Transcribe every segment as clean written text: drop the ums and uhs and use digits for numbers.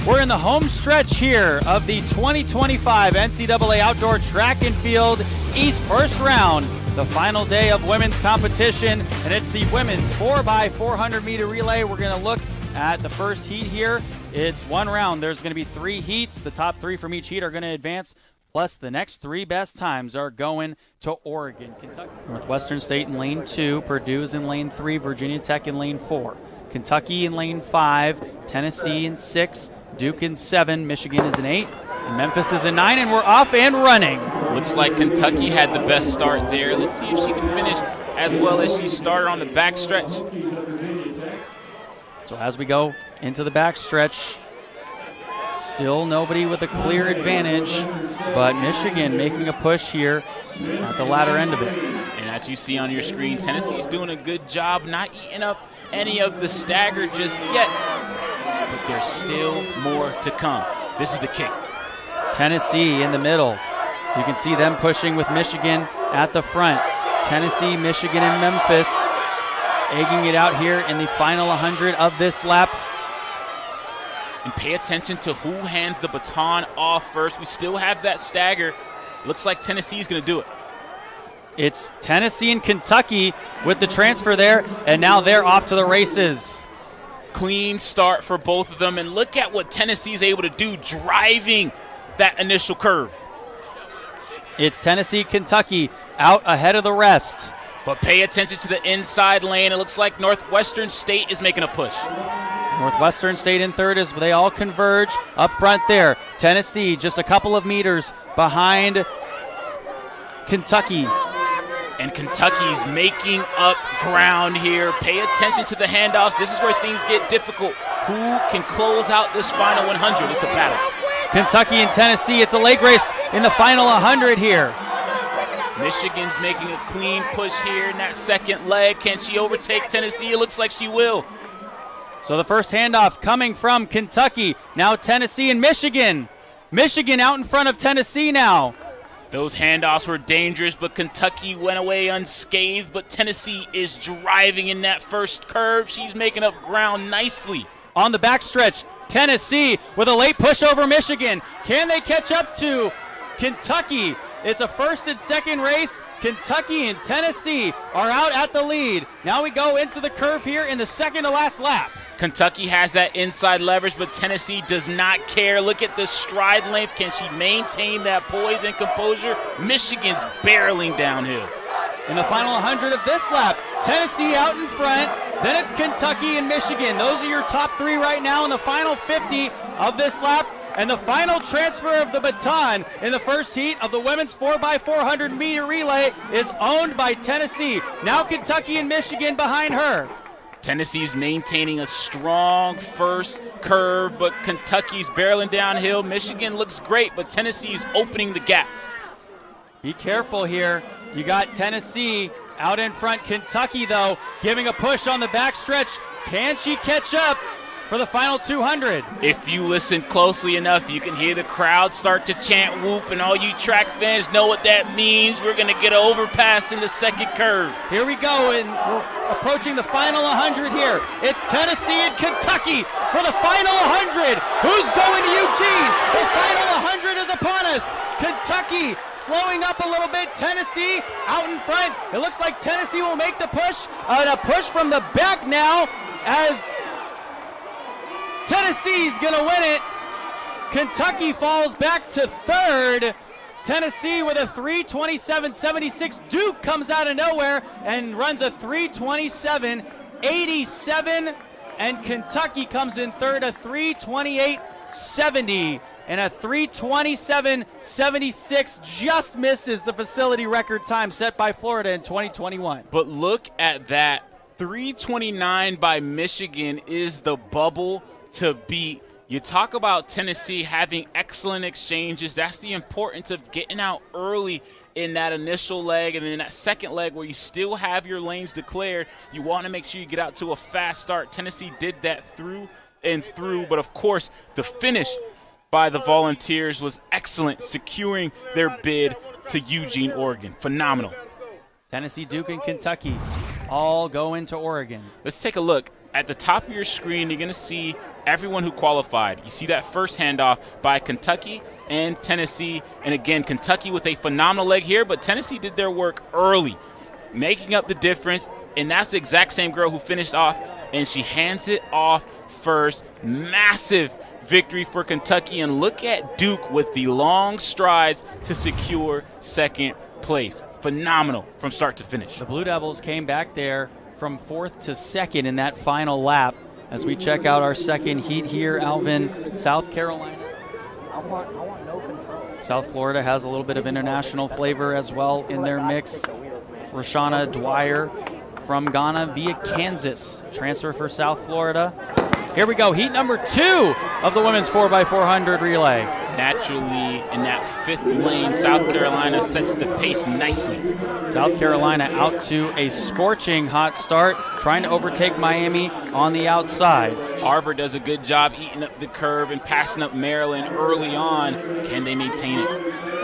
We're in the home stretch here of the 2025 NCAA Outdoor Track and Field East first round, the final day of women's competition, and it's the women's 4x400 meter relay. We're going to look at the first heat here. It's one round. There's going to be 3 heats. The top 3 from each heat are going to advance, plus the next 3 best times are going to Oregon, Kentucky. Northwestern State in lane 2, Purdue's in lane 3, Virginia Tech in lane 4, Kentucky in lane 5, Tennessee in 6, Duke in 7, Michigan is in 8, and Memphis is in 9, and we're off and running. Looks like Kentucky had the best start there. Let's see if she can finish as well as she started on the backstretch. So as we go into the backstretch, still nobody with a clear advantage, but Michigan making a push here at the latter end of it. And as you see on your screen, Tennessee's doing a good job not eating up any of the stagger just yet, but there's still more to come. This is the kick. Tennessee in the middle. You can see them pushing with Michigan at the front. Tennessee, Michigan, and Memphis egging it out here in the final 100 of this lap. And pay attention to who hands the baton off first. We still have that stagger. Looks like Tennessee's going to do it. It's Tennessee and Kentucky with the transfer there, and now they're off to the races. Clean start for both of them, and look at what Tennessee's able to do driving that initial curve. It's Tennessee, Kentucky out ahead of the rest. But pay attention to the inside lane. It looks like Northwestern State is making a push. Northwestern State in third as they all converge up front there. Tennessee just a couple of meters behind Kentucky. And Kentucky's making up ground here. Pay attention to the handoffs. This is where things get difficult. Who can close out this final 100? It's a battle. Kentucky and Tennessee, it's a leg race in the final 100 here. Michigan's making a clean push here in that second leg. Can she overtake Tennessee? It looks like she will. So the first handoff coming from Kentucky. Now Tennessee and Michigan. Michigan out in front of Tennessee now. Those handoffs were dangerous, but Kentucky went away unscathed. But Tennessee is driving in that first curve. She's making up ground nicely. On the backstretch, Tennessee with a late push over Michigan. Can they catch up to Kentucky? It's a first and second race. Kentucky and Tennessee are out at the lead. Now we go into the curve here in the second to last lap. Kentucky has that inside leverage, but Tennessee does not care. Look at the stride length. Can she maintain that poise and composure? Michigan's barreling downhill. In the final 100 of this lap, Tennessee out in front. Then it's Kentucky and Michigan. Those are your top 3 right now in the final 50 of this lap. And the final transfer of the baton in the first heat of the women's 4x400 meter relay is owned by Tennessee. Now Kentucky and Michigan behind her. Tennessee's maintaining a strong first curve, but Kentucky's barreling downhill. Michigan looks great, but Tennessee's opening the gap. Be careful here. You got Tennessee out in front. Kentucky, though, giving a push on the backstretch. Can she catch up for the final 200? If you listen closely enough, you can hear the crowd start to chant whoop, and all you track fans know what that means. We're going to get an overpass in the second curve. Here we go, and we're approaching the final 100 here. It's Tennessee and Kentucky for the final 100. Who's going to Eugene? The final 100 is upon us. Kentucky slowing up a little bit. Tennessee out in front. It looks like Tennessee will make the push, and a push from the back now as Tennessee's going to win it. Kentucky falls back to third. Tennessee with a 3:27.76. Duke comes out of nowhere and runs a 3:27.87. And Kentucky comes in third, a 3:28.70. And a 3:27.76 just misses the facility record time set by Florida in 2021. But look at that. 3:29 by Michigan is the bubble to beat. You talk about Tennessee having excellent exchanges. That's the importance of getting out early in that initial leg, and then in that second leg where you still have your lanes declared, you want to make sure you get out to a fast start. Tennessee did that through and through, but of course the finish by the Volunteers was excellent, securing their bid to Eugene, Oregon. Phenomenal. Tennessee, Duke, and Kentucky all go into Oregon. Let's take a look. At the top of your screen, you're going to see everyone who qualified. You see that first handoff by Kentucky and Tennessee. And again, Kentucky with a phenomenal leg here, but Tennessee did their work early, making up the difference. And that's the exact same girl who finished off, and she hands it off first. Massive victory for Kentucky. And look at Duke with the long strides to secure second place. Phenomenal from start to finish. The Blue Devils came back there from 4th to 2nd in that final lap. As we check out our second heat here, Alvin, South Carolina. South Florida has a little bit of international flavor as well in their mix. Rashana Dwyer from Ghana via Kansas. Transfer for South Florida. Here we go, heat number 2 of the women's 4x400 relay. Naturally, in that 5th lane, South Carolina sets the pace nicely. South Carolina out to a scorching hot start, trying to overtake Miami on the outside. Harvard does a good job eating up the curve and passing up Maryland early on. Can they maintain it?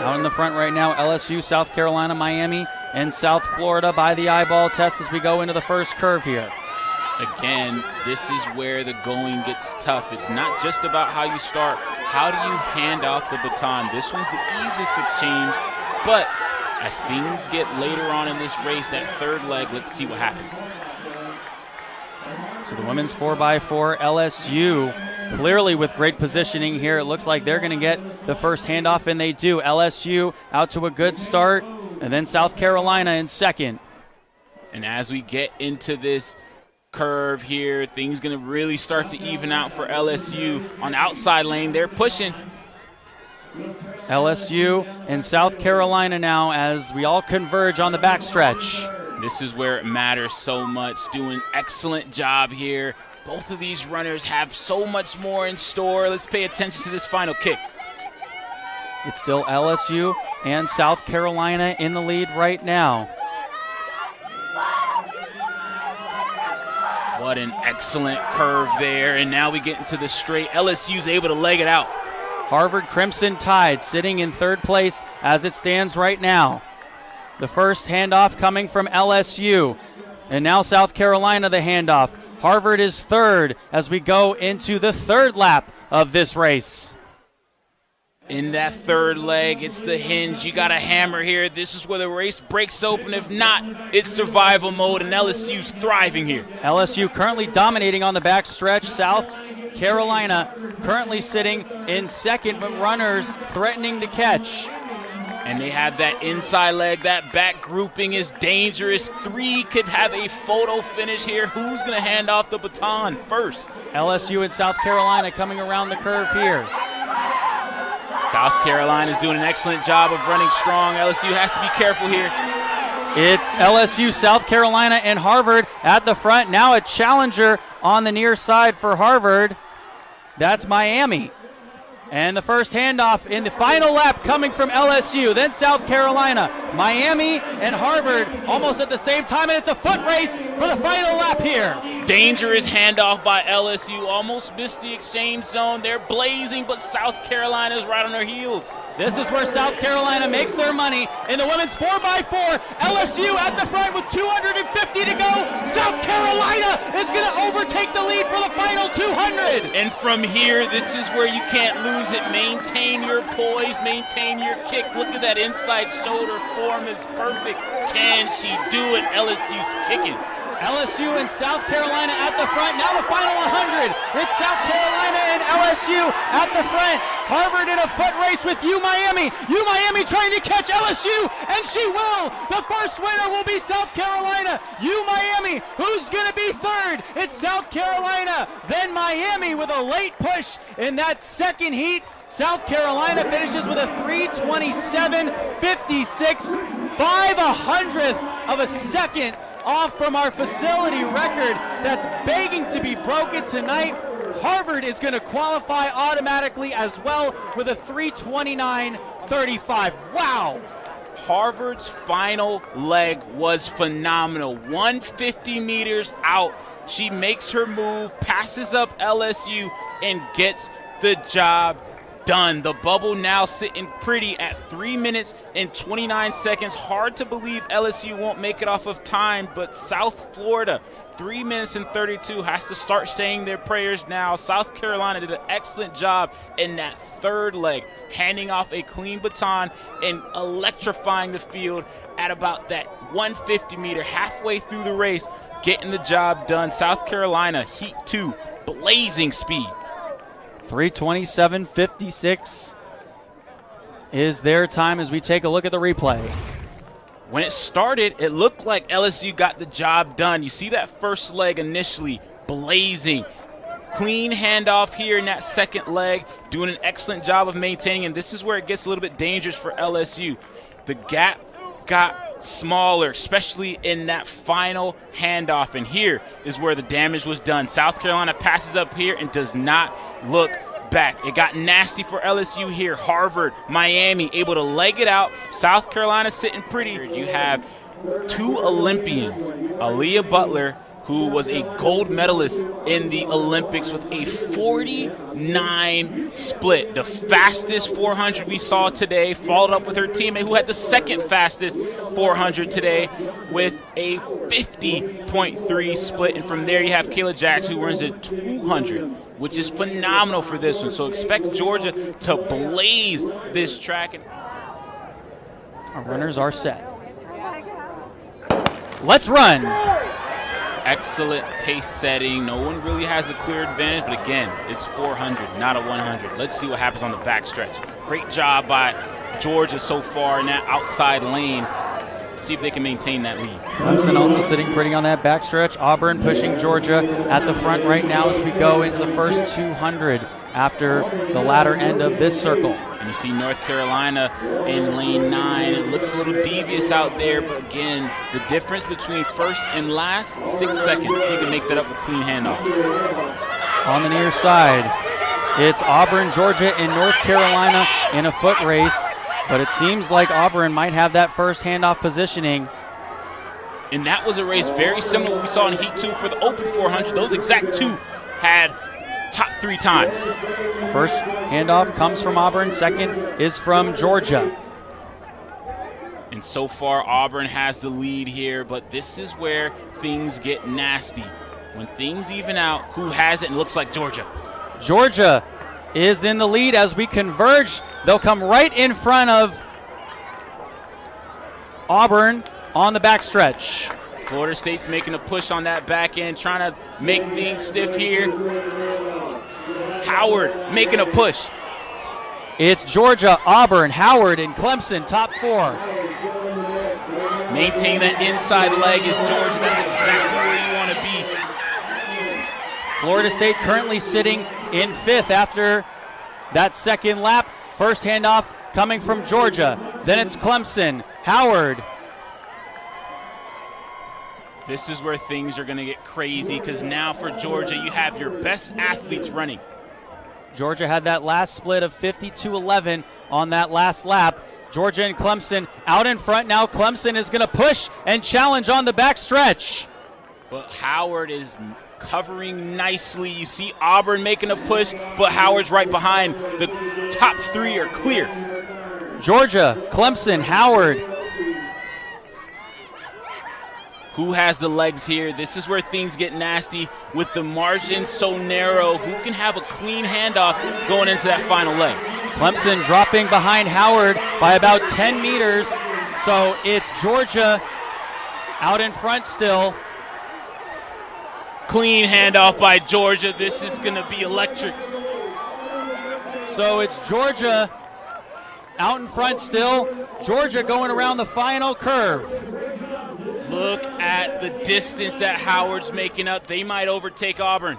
Out in the front right now, LSU, South Carolina, Miami, and South Florida by the eyeball test as we go into the first curve here. Again, this is where the going gets tough. It's not just about how you start. How do you hand off the baton? This one's the easiest exchange, but as things get later on in this race, that third leg, let's see what happens. So the women's 4x4, LSU, clearly with great positioning here. It looks like they're going to get the first handoff, and they do. LSU out to a good start, and then South Carolina in second. And as we get into this curve here, things going to really start to even out for LSU. On outside lane, they're pushing. LSU and South Carolina now as we all converge on the backstretch. This is where it matters so much. Doing excellent job here. Both of these runners have so much more in store. Let's pay attention to this final kick. It's still LSU and South Carolina in the lead right now. What an excellent curve there. And now we get into the straight. LSU's able to leg it out. Harvard Crimson Tide sitting in 3rd place as it stands right now. The first handoff coming from LSU. And now South Carolina the handoff. Harvard is 3rd as we go into the 3rd lap of this race. In that 3rd leg, it's the hinge. You got a hammer here. This is where the race breaks open. If not, it's survival mode, and LSU's thriving here. LSU currently dominating on the back stretch. South Carolina currently sitting in 2nd, but runners threatening to catch. And they have that inside leg. That back grouping is dangerous. 3 could have a photo finish here. Who's going to hand off the baton first? LSU and South Carolina coming around the curve here. South Carolina is doing an excellent job of running strong. LSU has to be careful here. It's LSU, South Carolina, and Harvard at the front. Now a challenger on the near side for Harvard. That's Miami. And the first handoff in the final lap coming from LSU, then South Carolina, Miami, and Harvard almost at the same time, and it's a foot race for the final lap here. Dangerous handoff by LSU, almost missed the exchange zone. They're blazing, but South Carolina's right on their heels. This is where South Carolina makes their money in the women's 4x4. LSU at the front with 250 to go. South Carolina is going to overtake the lead for the final 200. And from here, this is where you can't lose it. Maintain your poise, maintain your kick. Look at that inside shoulder. Form is perfect. Can she do it? LSU's kicking. LSU and South Carolina at the front. Now the final 100. It's South Carolina and LSU at the front. Harvard in a foot race with Miami. Miami trying to catch LSU, and she will. The first winner will be South Carolina. Miami, who's going to be 3rd? It's South Carolina. Then Miami with a late push in that 2nd heat. South Carolina finishes with a 3:27.56, 5/100th of a second off from our facility record that's begging to be broken tonight. Harvard is going to qualify automatically as well with a 3:29.35. Wow. Harvard's final leg was phenomenal. 150 meters out. She makes her move, passes up LSU, and gets the job done. The bubble now sitting pretty at 3 minutes and 29 seconds. Hard to believe LSU won't make it off of time, but South Florida, 3 minutes and 32, has to start saying their prayers now. South Carolina did an excellent job in that third leg, handing off a clean baton and electrifying the field at about that 150 meter, halfway through the race, getting the job done. South Carolina, Heat 2, blazing speed. 3:27.56 is their time as we take a look at the replay. When it started, it looked like LSU got the job done. You see that first leg initially blazing. Clean handoff here in that second leg, doing an excellent job of maintaining, and this is where it gets a little bit dangerous for LSU. The gap got smaller, especially in that final handoff, and here is where the damage was done. South Carolina passes up here and does not look back. It got nasty for LSU here. Harvard, Miami able to leg it out. South Carolina sitting pretty. You have two Olympians, Aaliyah Butler, who was a gold medalist in the Olympics with a 49 split, the fastest 400 we saw today, followed up with her teammate who had the second fastest 400 today with a 50.3 split. And from there you have Kayla Jax, who runs a 200, which is phenomenal for this one. So expect Georgia to blaze this track. Our runners are set. Let's run. Excellent pace setting. No one really has a clear advantage, but again, it's 400, not a 100. Let's see what happens on the backstretch. Great job by Georgia so far in that outside lane. See if they can maintain that lead. Clemson also sitting pretty on that backstretch. Auburn pushing Georgia at the front right now as we go into the first 200 after the latter end of this circle. And you see North Carolina in lane 9. It looks a little devious out there, but again, the difference between first and last, 6 seconds. You can make that up with clean handoffs. On the near side, it's Auburn, Georgia, and North Carolina in a foot race, but it seems like Auburn might have that first handoff positioning. And that was a race very similar to what we saw in Heat 2 for the Open 400. Those exact two had top 3 times. First handoff comes from Auburn. Second is from Georgia. And so far, Auburn has the lead here, but this is where things get nasty. When things even out, who has it? And it looks like Georgia. Georgia is in the lead as we converge. They'll come right in front of Auburn on the backstretch. Florida State's making a push on that back end, trying to make things stiff here. Howard making a push. It's Georgia, Auburn, Howard, and Clemson, top 4. Maintain that inside leg is Georgia. That's exactly where you want to be. Florida State currently sitting in 5th after that second lap. First handoff coming from Georgia. Then it's Clemson, Howard. This is where things are going to get crazy because now for Georgia, you have your best athletes running. Georgia had that last split of 52-11 on that last lap. Georgia and Clemson out in front now. Clemson is going to push and challenge on the backstretch. But Howard is covering nicely. You see Auburn making a push, but Howard's right behind. The top 3 are clear. Georgia, Clemson, Howard. Who has the legs here? This is where things get nasty with the margin so narrow. Who can have a clean handoff going into that final leg? Clemson dropping behind Howard by about 10 meters. So it's Georgia out in front still. Clean handoff by Georgia. This is going to be electric. So it's Georgia out in front still. Georgia going around the final curve. Look at the distance that Howard's making up. They might overtake Auburn.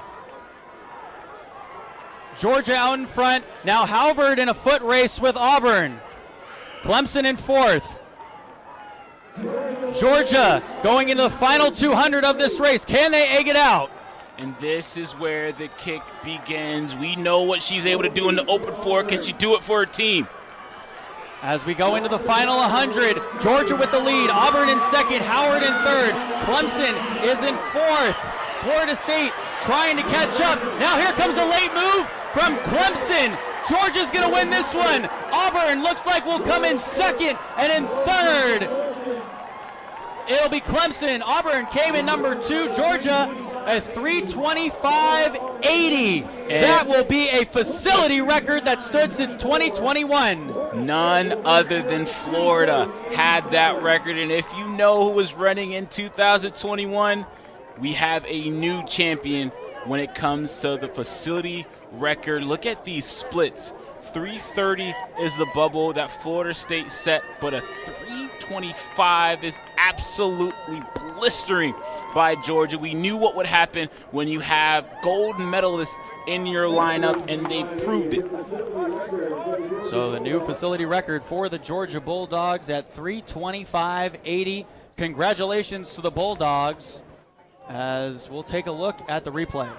Georgia out in front. Now Howard in a foot race with Auburn. Clemson in 4th. Georgia going into the final 200 of this race. Can they egg it out? And this is where the kick begins. We know what she's able to do in the Open 4. Can she do it for her team? As we go into the final 100, Georgia with the lead, Auburn in 2nd, Howard in 3rd, Clemson is in 4th. Florida State trying to catch up. Now here comes a late move from Clemson. Georgia's going to win this one. Auburn looks like will come in second, and in third, it'll be Clemson. Auburn came in number 2. Georgia at 3:25.80. That will be a facility record that stood since 2021. None other than Florida had that record, and if you know who was running in 2021, we have a new champion when it comes to the facility record. Look at these splits. 330 is the bubble that Florida State set, but a 325 is absolutely blistering by Georgia. We knew what would happen when you have gold medalists in your lineup, and they proved it. So the new facility record for the Georgia Bulldogs at 325.80. Congratulations to the Bulldogs, as we'll take a look at the replay.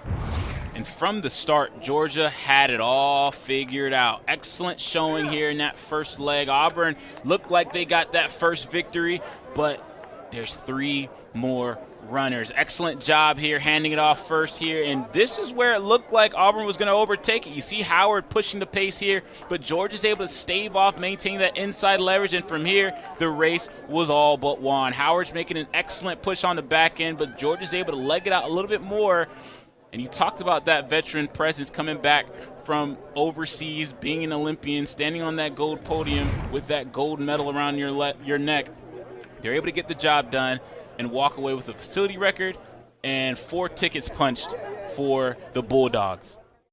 And from the start, Georgia had it all figured out. Excellent showing here in that first leg. Auburn looked like they got that first victory, but there's 3 more runners. Excellent job here, handing it off first here, and this is where it looked like Auburn was going to overtake it. You see Howard pushing the pace here, but Georgia's able to stave off, maintain that inside leverage, and from here, the race was all but won. Howard's making an excellent push on the back end, but Georgia's able to leg it out a little bit more. And you talked about that veteran presence coming back from overseas, being an Olympian, standing on that gold podium with that gold medal around your neck. They're able to get the job done and walk away with a facility record and 4 tickets punched for the Bulldogs.